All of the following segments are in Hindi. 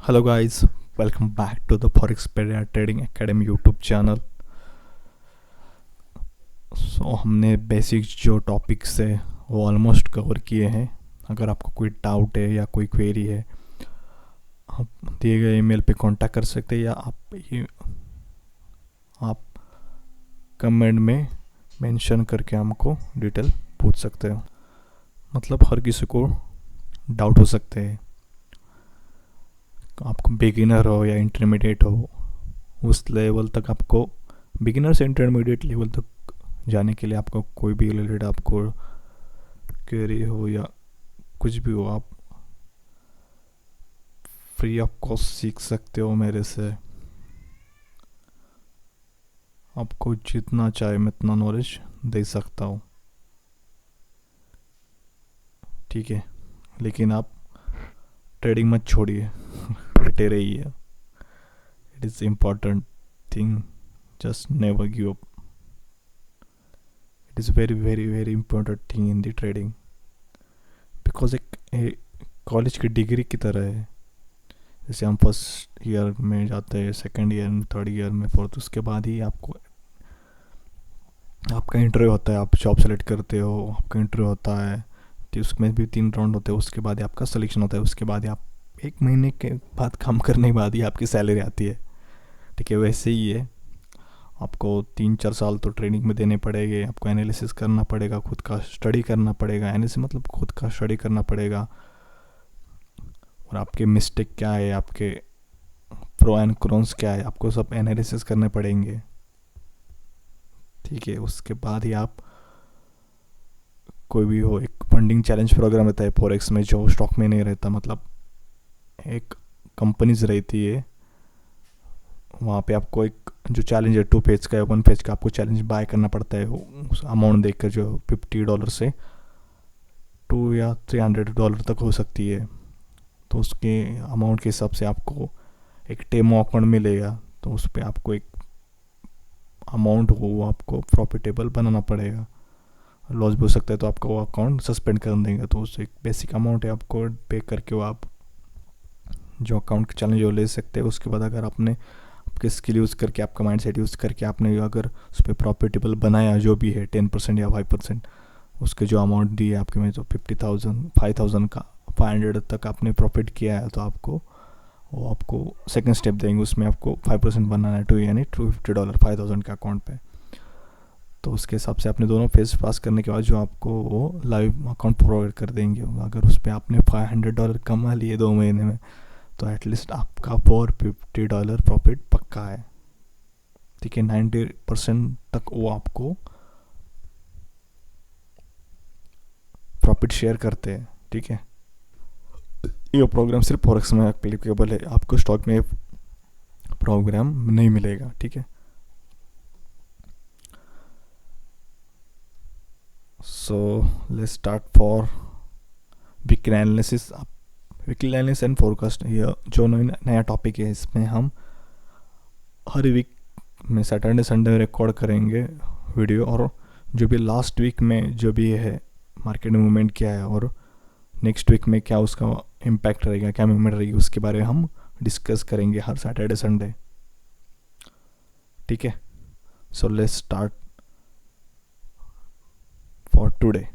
Hello guys, welcome back to the Forex Trading Academy YouTube channel. हमने बेसिक्स जो टॉपिक्स है वो ऑलमोस्ट कवर किए हैं. अगर आपको कोई डाउट है या कोई क्वेरी है आप दिए गए ईमेल पे कांटेक्ट कर सकते हैं या आप कमेंट में मेंशन करके हमको डिटेल पूछ सकते हो. मतलब हर किसी को डाउट हो सकते हैं. आपको बिगिनर हो या इंटरमीडिएट हो, उस लेवल तक आपको बिगिनर से इंटरमीडिएट लेवल तक जाने के लिए आपको कोई भी रिलेटेड आपको क्वेरी हो या कुछ भी हो, आप फ्री ऑफ कॉस्ट सीख सकते हो मेरे से. आपको जितना चाहे मैं इतना नॉलेज दे सकता हूँ, ठीक है. लेकिन आप ट्रेडिंग मत छोड़िए, लेटे रहिए. It is important thing. Just never give up. It is very very very important thing in the trading. Because एक कॉलेज की डिग्री की तरह है. जैसे हम फर्स्ट ईयर में जाते हैं, सेकेंड ईयर में, थर्ड ईयर में, फोर्थ, उसके बाद ही आपको आपका इंटरव्यू होता है. आप जॉब सेलेक्ट करते हो, आपका इंटरव्यू होता है, तो उसमें भी 3 राउंड होते हैं. उसके बाद ही आपका सिलेक्शन होता है. उसके बाद ही आप 1 महीने के बाद काम करने के बाद ही आपकी सैलरी आती है, ठीक है. वैसे ही है, आपको 3-4 साल तो ट्रेनिंग में देने पड़ेंगे. आपको एनालिसिस करना पड़ेगा, खुद का स्टडी करना पड़ेगा. एनालिसिस मतलब खुद का स्टडी करना पड़ेगा, और आपके मिस्टेक क्या है, आपके प्रो एंड कॉन्स क्या है, आपको सब एनालिसिस करने पड़ेंगे, ठीक है. उसके बाद ही आप कोई भी हो, एक फंडिंग चैलेंज प्रोग्राम रहता है फॉरेक्स में जो स्टॉक में नहीं रहता. मतलब एक कंपनीज रहती है, वहाँ पे आपको एक जो चैलेंज है 2 पेज का या 1 पेज का, आपको चैलेंज बाय करना पड़ता है. उस अमाउंट देखकर जो $50 से $200 या $300 तक हो सकती है. तो उसके अमाउंट के हिसाब से आपको एक डेमो अकाउंट मिलेगा. तो उस पर आपको एक अमाउंट हो, वो आपको प्रॉफिटेबल बनाना पड़ेगा. लॉस भी हो सकता है तो आपका वो अकाउंट सस्पेंड कर देंगे. तो उससे एक बेसिक अमाउंट है, आपको पे करके वो आप जो अकाउंट चैलेंज वो ले सकते हैं. उसके बाद अगर आपने आपके स्किल यूज़ करके, आपका माइंड सेट यूज़ करके आपने अगर उस पर प्रॉफिटेबल बनाया, जो भी है 10% या 5%, उसके जो अमाउंट दिए आपके में, तो 50,000 5,000 का 500 तक आपने प्रॉफिट किया है, तो आपको सेकंड स्टेप देंगे. उसमें आपको 5% बनाना है, यानी $250 5,000 के अकाउंट पे. तो उसके हिसाब से आपने दोनों फेज पास करने के बाद जो आपको वो लाइव अकाउंट प्रोवाइड कर देंगे. अगर उस पर आपने $500 कमा लिए 2 महीने में, तो एटलीस्ट आपका $450 प्रॉफिट पक्का है, ठीक है. 90% तक वो आपको प्रॉफिट शेयर करते हैं, ठीक है. ये प्रोग्राम सिर्फ फॉरेक्स में एप्लीकेबल है, आपको स्टॉक में प्रोग्राम नहीं मिलेगा, ठीक है. So let's start for weekly analysis. Weekly analysis and forecast, ये जो नया टॉपिक है, इसमें हम हर वीक में सैटरडे संडे रिकॉर्ड करेंगे वीडियो. और जो भी लास्ट वीक में जो भी है मार्केट मूवमेंट क्या है, और नेक्स्ट वीक में क्या उसका इम्पैक्ट रहेगा, क्या मूवमेंट रहेगी, उसके बारे में हम डिस्कस करेंगे हर सैटरडे संडे, ठीक है. So let's start for today.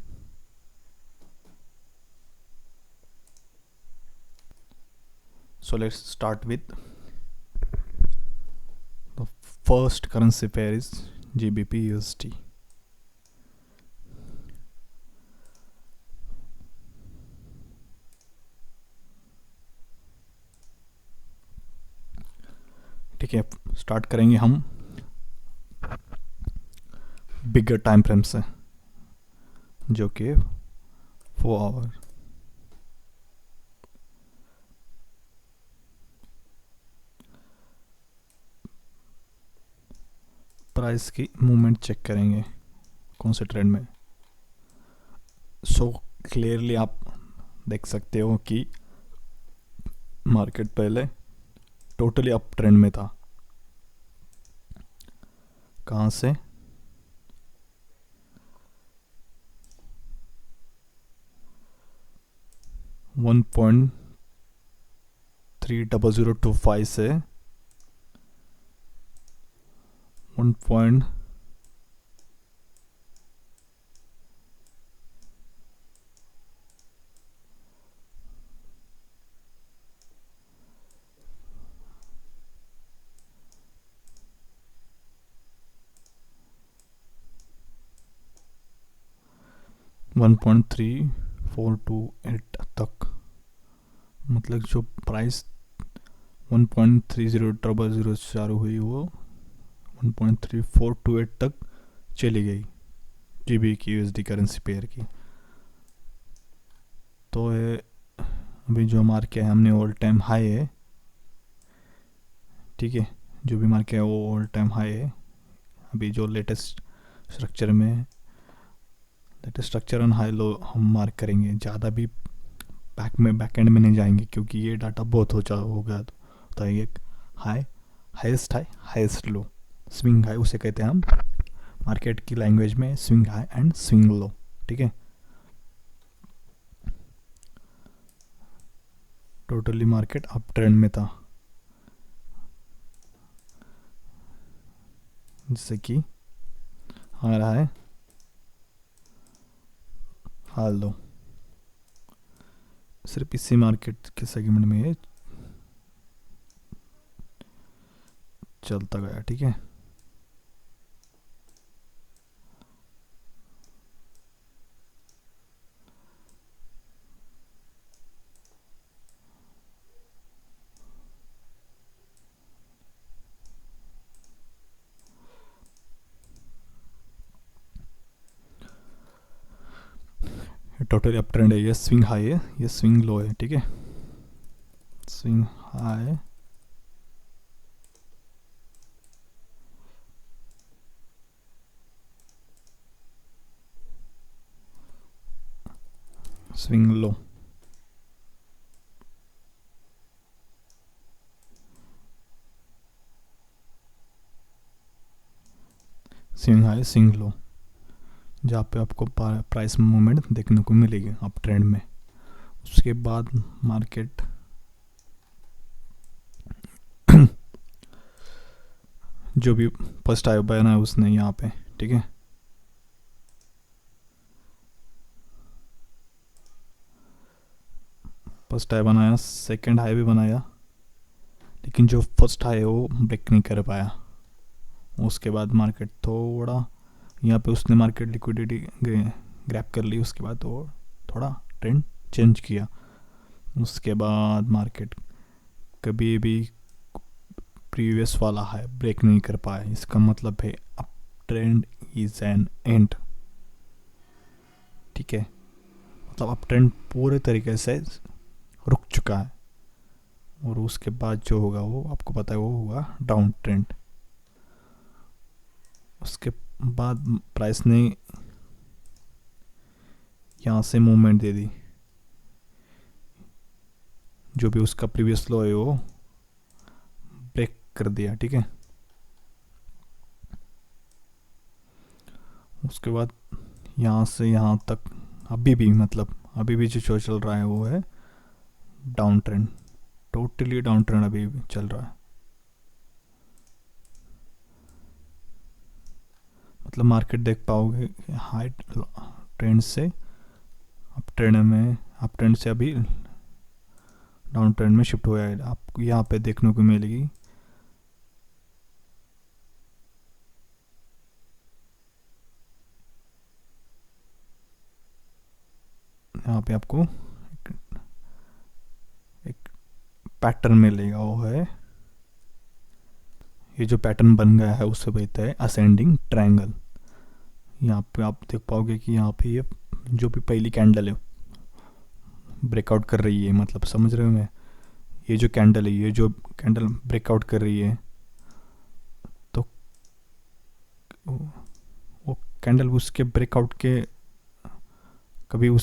So let's start with the first currency pair is GBP USD. ठीक है, स्टार्ट करेंगे हम बिगर टाइम फ्रेम से, जो कि 4 आवर. प्राइस की मूवमेंट चेक करेंगे कौन से ट्रेंड में. सो क्लियरली आप देख सकते हो कि मार्केट पहले टोटली अप ट्रेंड में था. कहाँ से? 1.30025 से 1. 1.3428 तक, मतलब जो प्राइस 1.3000 से चालू हुई वो 1.3428 तक चली गई GB की USD करेंसी पेयर की। तो ये अभी जो मार्केट है हमने ऑल टाइम हाई है, ठीक है, जो भी मार्केट है वो ऑल टाइम हाई है। अभी जो लेटेस्ट स्ट्रक्चर में एंड हाई लो हम मार्क करेंगे, ज़्यादा भी बैक एंड में नहीं जाएंगे क्योंकि ये डाटा बहुत हो गया। तो एक हाईएस्ट लो, स्विंग हाई उसे कहते हैं हम मार्केट की लैंग्वेज में, swing high and swing low, ठीक है। टोटली मार्केट अप ट्रेंड में था, जैसे कि आ रहा है हाल लो, सिर्फ इसी मार्केट के सेगमेंट में ये चलता गया, ठीक है। टोटली अप ट्रेंड है, ये स्विंग हाई है, ये स्विंग लो है, ठीक है। Swing high, swing low, swing high swing low, जहाँ पे आपको प्राइस मूवमेंट देखने को मिलेगी अप ट्रेंड में। उसके बाद मार्केट जो भी फर्स्ट हाई बनाया उसने यहाँ पे, ठीक है, फर्स्ट हाई बनाया, सेकंड हाई भी बनाया, लेकिन जो फर्स्ट हाई है वो ब्रेक नहीं कर पाया। उसके बाद मार्केट थोड़ा यहाँ पे उसने मार्केट लिक्विडिटी ग्रैब कर ली, उसके बाद वो थोड़ा ट्रेंड चेंज किया। उसके बाद मार्केट कभी भी प्रीवियस वाला हाई ब्रेक नहीं कर पाया, इसका मतलब है up trend is an and, ठीक है। मतलब अप ट्रेंड पूरे तरीके से रुक चुका है, और उसके बाद जो होगा वो आपको पता है, वो होगा डाउन ट्रेंड। उसके बाद प्राइस ने यहाँ से मूवमेंट दे दी, जो भी उसका प्रीवियस लो है वो ब्रेक कर दिया, ठीक है। उसके बाद यहाँ से यहाँ तक अभी भी जो चल रहा है वो है down trend, totally down trend अभी भी चल रहा है। मतलब मार्केट देख पाओगे हाई ट्रेंड से अप ट्रेंड से अभी डाउन ट्रेंड में शिफ्ट हुआ है, आपको यहाँ पे देखने को मिलेगी। यहाँ पे आपको एक पैटर्न मिलेगा, वो है ये जो पैटर्न बन गया है उससे कहते हैं असेंडिंग ट्रायंगल। यहाँ पे आप देख पाओगे कि यहाँ पे ये जो भी पहली कैंडल है ब्रेकआउट कर रही है, मतलब समझ रहे हो मैं, ये जो कैंडल है, ये जो कैंडल ब्रेकआउट कर रही है, तो वो कैंडल उसके ब्रेकआउट के कभी भी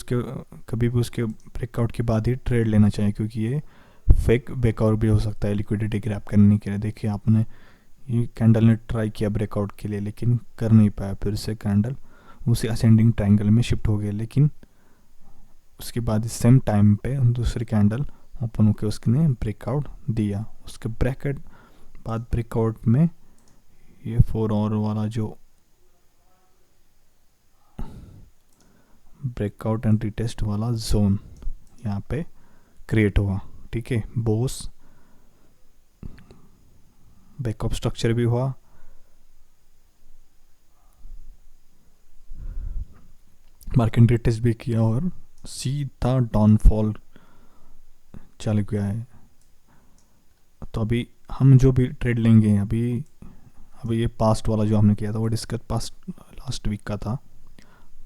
उसके ब्रेकआउट के बाद ही ट्रेड लेना चाहिए, क्योंकि ये फेक ब्रेकआउट भी हो सकता है लिक्विडिटी ग्रैब करने के लिए। देखिए आपने ये कैंडल ने ट्राई किया ब्रेकआउट के लिए लेकिन कर नहीं पाया, फिर से कैंडल उसी असेंडिंग ट्रायंगल में शिफ्ट हो गया, लेकिन उसके बाद सेम टाइम पे दूसरी कैंडल ओपन होके उसने ब्रेकआउट दिया, उसके ब्रैकेट बाद ब्रेकआउट में ये 4 आवर वाला जो ब्रेकआउट एंड रिटेस्ट वाला जोन यहाँ पे क्रिएट हुआ, ठीक है। बोस बैकअप स्ट्रक्चर भी हुआ, मार्केट रिटेस्ट भी किया और सीधा डाउनफॉल चालू किया है। तो अभी हम जो भी ट्रेड लेंगे, अभी अभी ये पास्ट वाला जो हमने किया था वो डिस्कस पास्ट लास्ट वीक का था,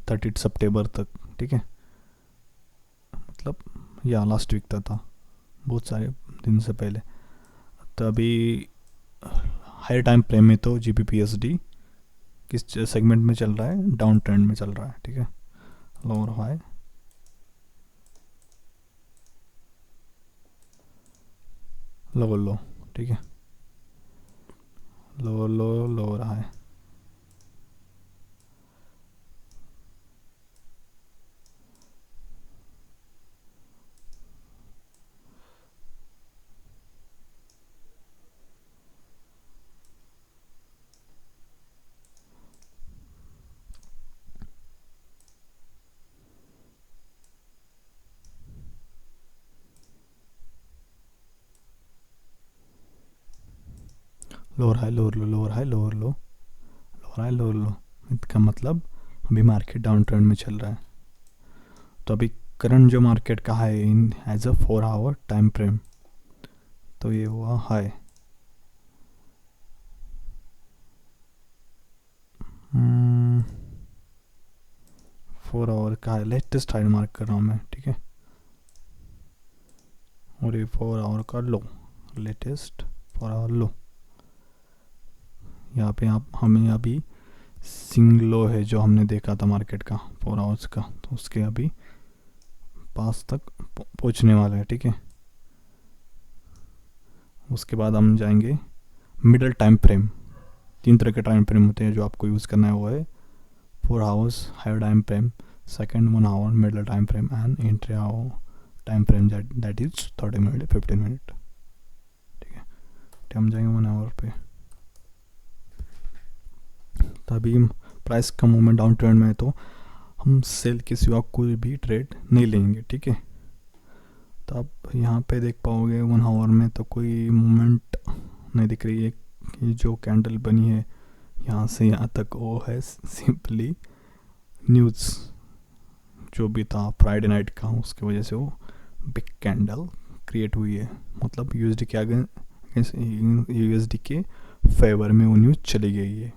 30 सितंबर तक, ठीक है। मतलब या लास्ट वीक तक था, बहुत सारे दिन से पहले। तो अभी हाई टाइम फ्रेम में तो GBPSD किस सेगमेंट में चल रहा है, डाउन ट्रेंड में चल रहा है, ठीक है। लोअर हाई, लोअर लो, ठीक है, लोअर लो, lower high. Lower high, lower लो, लोअर हाई, लोअर लो, लोअर हाई, लोअर लो। इसका मतलब अभी मार्केट डाउन ट्रेंड में चल रहा है। तो अभी करंट जो मार्केट का है in as a 4 hour time frame, तो ये हुआ हाई। 4 आवर का है, लेटेस्ट हाई मार्क कर रहा हूँ मैं, ठीक है। और ये 4 आवर का लो, लेटेस्ट 4 आवर लो। यहाँ पे आप हमें अभी सिंगल लो है जो हमने देखा था मार्केट का 4 आवर्स का, तो उसके अभी पास तक पहुँचने वाला है, ठीक है। उसके बाद हम जाएंगे मिडल टाइम फ्रेम। 3 तरह के टाइम फ्रेम होते हैं जो आपको यूज़ करना है, वो है 4 hours high time frame, second 1 hour middle time frame and intra hour time frame that is 30 minute 15 minute, ठीक है। तो हम जाएंगे 1 आवर पे। तभी प्राइस का मूवमेंट डाउन ट्रेंड में है तो हम सेल के सिवा कोई भी ट्रेड नहीं लेंगे, ठीक है। तो आप यहाँ पे देख पाओगे 1 आवर में तो कोई मूवमेंट नहीं दिख रही है। कि जो कैंडल बनी है यहाँ से यहाँ तक वो है सिंपली न्यूज़ जो भी था फ्राइडे नाइट का, उसकी वजह से वो बिग कैंडल क्रिएट हुई है। मतलब USD के आगे, USD के फेवर में वो न्यूज़ चली गई है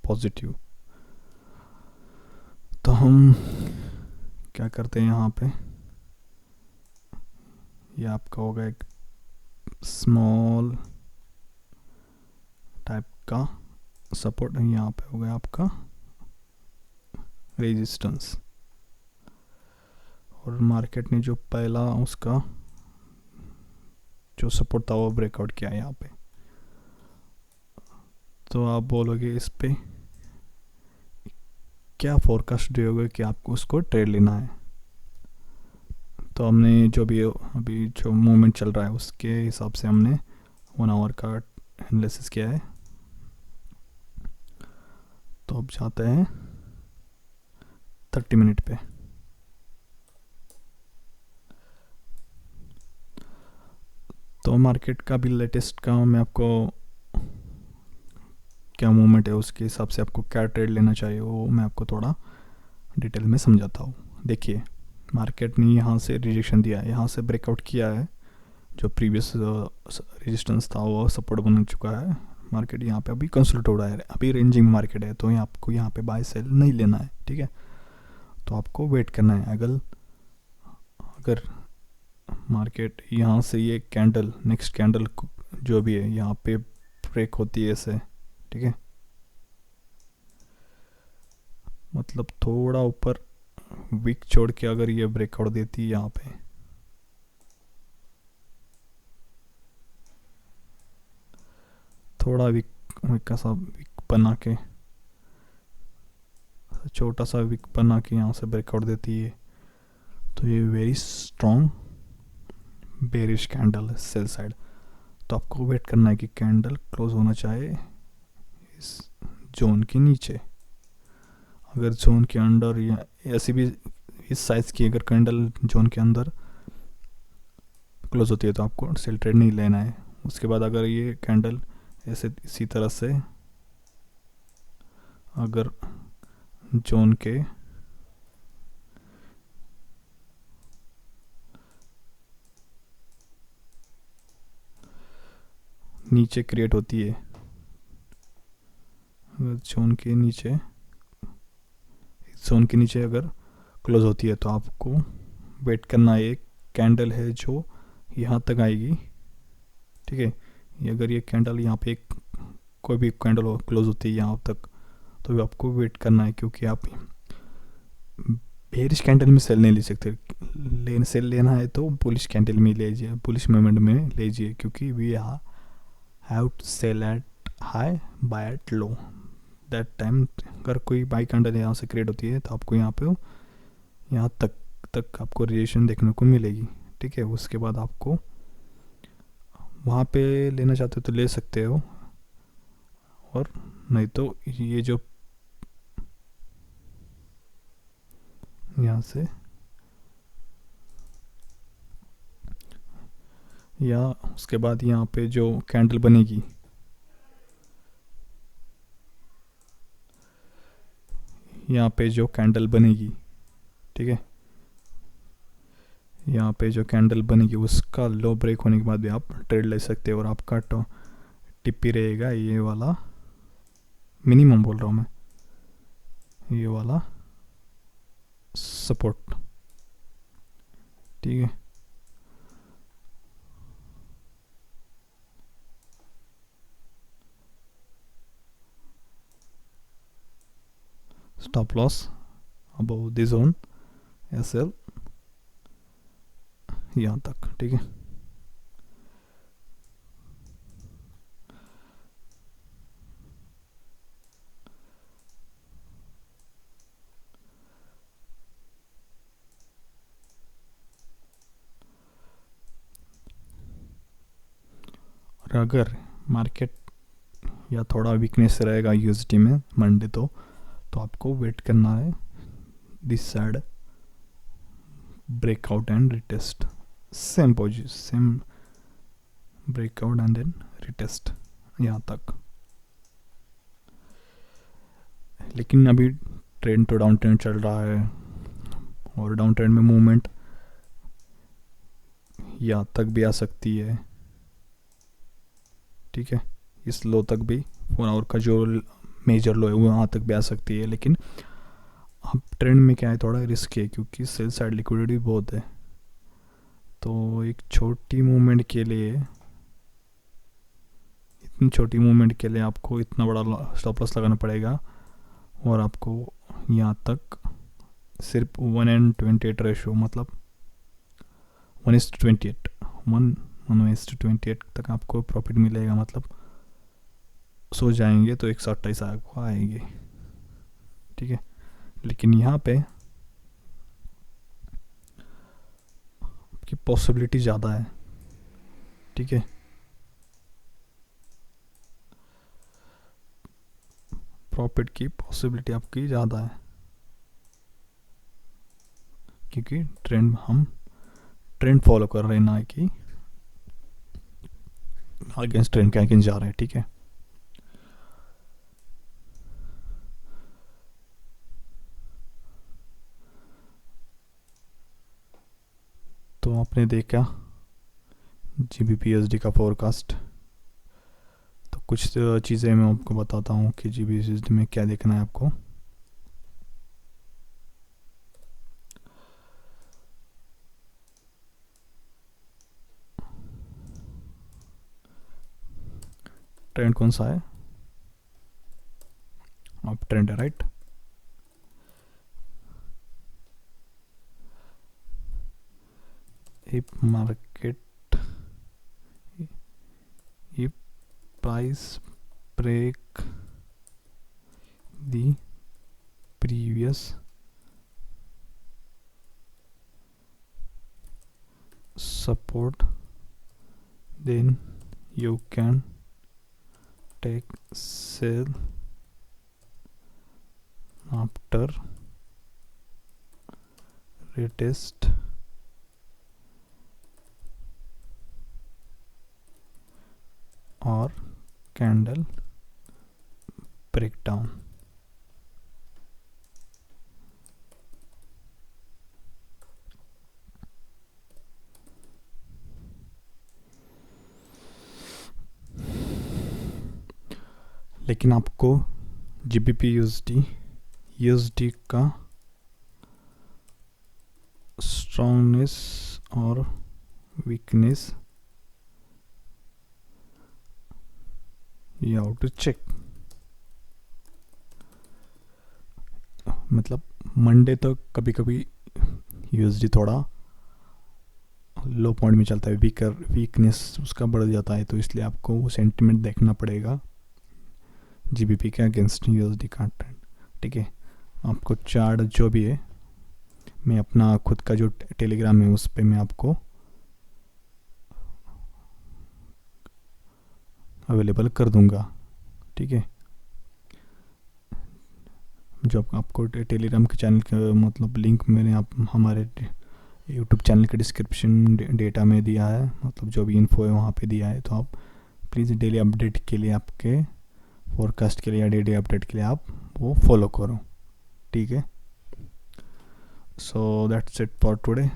पॉजिटिव। तो हम क्या करते हैं यहाँ पे, ये आपका होगा एक स्मॉल टाइप का सपोर्ट, यहाँ पे हो गया आपका रेजिस्टेंस। और मार्केट ने जो पहला उसका जो सपोर्ट था वो ब्रेकआउट किया यहाँ पे। तो आप बोलोगे इस पे क्या फोरकास्ट दोगे कि आपको उसको ट्रेड लेना है। तो हमने जो भी अभी जो मूवमेंट चल रहा है उसके हिसाब से हमने 1 आवर का एनालिसिस किया है। तो अब जाते हैं 30 मिनट पे। तो मार्केट का भी लेटेस्ट का मैं आपको क्या मूवमेंट है उसके हिसाब से आपको क्या ट्रेड लेना चाहिए वो मैं आपको थोड़ा डिटेल में समझाता हूँ। देखिए मार्केट ने यहाँ से रिजेक्शन दिया है, यहाँ से ब्रेकआउट किया है, जो प्रीवियस रेजिस्टेंस था वो सपोर्ट बन चुका है। मार्केट यहाँ पे अभी कंसल्ट हो रहा है, अभी रेंजिंग मार्केट है, तो आपको यहाँ पे बाय सेल नहीं लेना है, ठीक है। तो आपको वेट करना है। अगर मार्केट यहाँ से ये कैंडल नेक्स्ट कैंडल जो भी है यहाँ पे ब्रेक होती है ऐसे, ठीक है, मतलब थोड़ा ऊपर वीक छोड़ के अगर ये ब्रेकआउट देती है यहाँ पे, थोड़ा वीक सा वीक बना के, छोटा सा वीक बना के यहाँ से ब्रेकआउट देती है, तो ये very strong bearish candle sell side, तो आपको वेट करना है कि कैंडल क्लोज होना चाहिए इस जोन के नीचे। अगर जोन के अंदर या ऐसी भी इस साइज़ की अगर कैंडल जोन के अंदर क्लोज होती है तो आपको सेल ट्रेड नहीं लेना है। उसके बाद अगर ये कैंडल ऐसे इसी तरह से अगर जोन के नीचे क्रिएट होती है, अगर जोन के नीचे अगर क्लोज होती है तो आपको वेट करना है। एक कैंडल है जो यहाँ तक आएगी, ठीक है। अगर ये कैंडल यहाँ पे कोई भी कैंडल क्लोज होती है यहाँ तक, तो आपको वेट करना है, क्योंकि आप बेरिश कैंडल में सेल नहीं ले सकते। सेल लेना है तो बुलिश कैंडल में लीजिए, बुलिश मोमेंट में लीजिए, क्योंकि we have to sell at high buy at low. That time अगर कोई बाई कैंडल यहाँ से क्रिएट होती है तो आपको यहाँ पे यहाँ तक आपको रिएक्शन देखने को मिलेगी, ठीक है। उसके बाद आपको वहाँ पे लेना चाहते हो तो ले सकते हो, और नहीं तो ये जो यहाँ से या उसके बाद यहाँ पे जो कैंडल बनेगी, यहाँ पे जो कैंडल बनेगी, ठीक है, यहाँ पे जो कैंडल बनेगी उसका लो ब्रेक होने के बाद भी आप ट्रेड ले सकते हो, और आपका टिप्पी रहेगा ये वाला, मिनिमम बोल रहा हूँ मैं, ये वाला सपोर्ट, ठीक है। Stop loss above the zone SL यहाँ तक, ठीक है। और अगर मार्केट या थोड़ा वीकनेस रहेगा यूएसडी में मंडे तो आपको वेट करना है this side breakout and retest, same position, same breakout and then retest यहाँ तक। लेकिन अभी ट्रेंड तो डाउन ट्रेंड चल रहा है, और डाउन ट्रेंड में मूवमेंट यहाँ तक भी आ सकती है, ठीक है। इस लो तक भी 4 आवर का जो मेजर लो है वो वहाँ तक भी आ सकती है। लेकिन अब ट्रेंड में क्या है, थोड़ा रिस्क है, क्योंकि सेल साइड लिक्विडिटी बहुत है। तो एक छोटी मूवमेंट के लिए, इतनी छोटी मूवमेंट के लिए आपको इतना बड़ा स्टॉप लॉस लगाना पड़ेगा, और आपको यहाँ तक सिर्फ 1:28 रेशो, मतलब 1:28 1:28 तक आपको प्रॉफिट मिलेगा, मतलब सो जाएंगे तो 128 आपको आएंगे, ठीक है। लेकिन यहाँ पे की पॉसिबिलिटी ज़्यादा है, ठीक है। प्रॉफिट की पॉसिबिलिटी आपकी ज़्यादा है, क्योंकि हम ट्रेंड फॉलो कर रहे हैं, ना कि अगेंस्ट ट्रेंड के अगेंस्ट जा रहे हैं, ठीक है। तो आपने देखा GBPUSD का फोरकास्ट। तो कुछ चीज़ें मैं आपको बताता हूँ कि GBPUSD में क्या देखना है आपको। ट्रेंड कौन सा है, आप ट्रेंड है, right. if market if price break the previous support, then you can take sell after retest or candle breakdown. लेकिन आपको GBP USD का स्ट्रॉन्गनेस और weakness you have to check. मतलब मंडे तो कभी कभी USD थोड़ा लो पॉइंट में चलता है, वीकनेस उसका बढ़ जाता है, तो इसलिए आपको वो सेंटिमेंट देखना पड़ेगा GBP के अगेंस्ट USD का ट्रेंड. ठीक है, आपको चार्ट जो भी है मैं अपना खुद का जो टेलीग्राम है उस पे मैं आपको अवेलेबल कर दूंगा. ठीक है, जो आपको टेलीग्राम के चैनल का मतलब लिंक मैंने हमारे यूट्यूब चैनल के डिस्क्रिप्शन डेटा में दिया है, मतलब जो भी इन्फो है वहाँ पे दिया है. तो आप प्लीज़ डेली अपडेट के लिए, आपके फोरकास्ट के लिए या डेली अपडेट के लिए आप वो फॉलो करो. ठीक है, so that's it for today.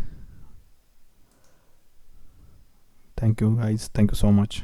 Thank you guys, thank you so much.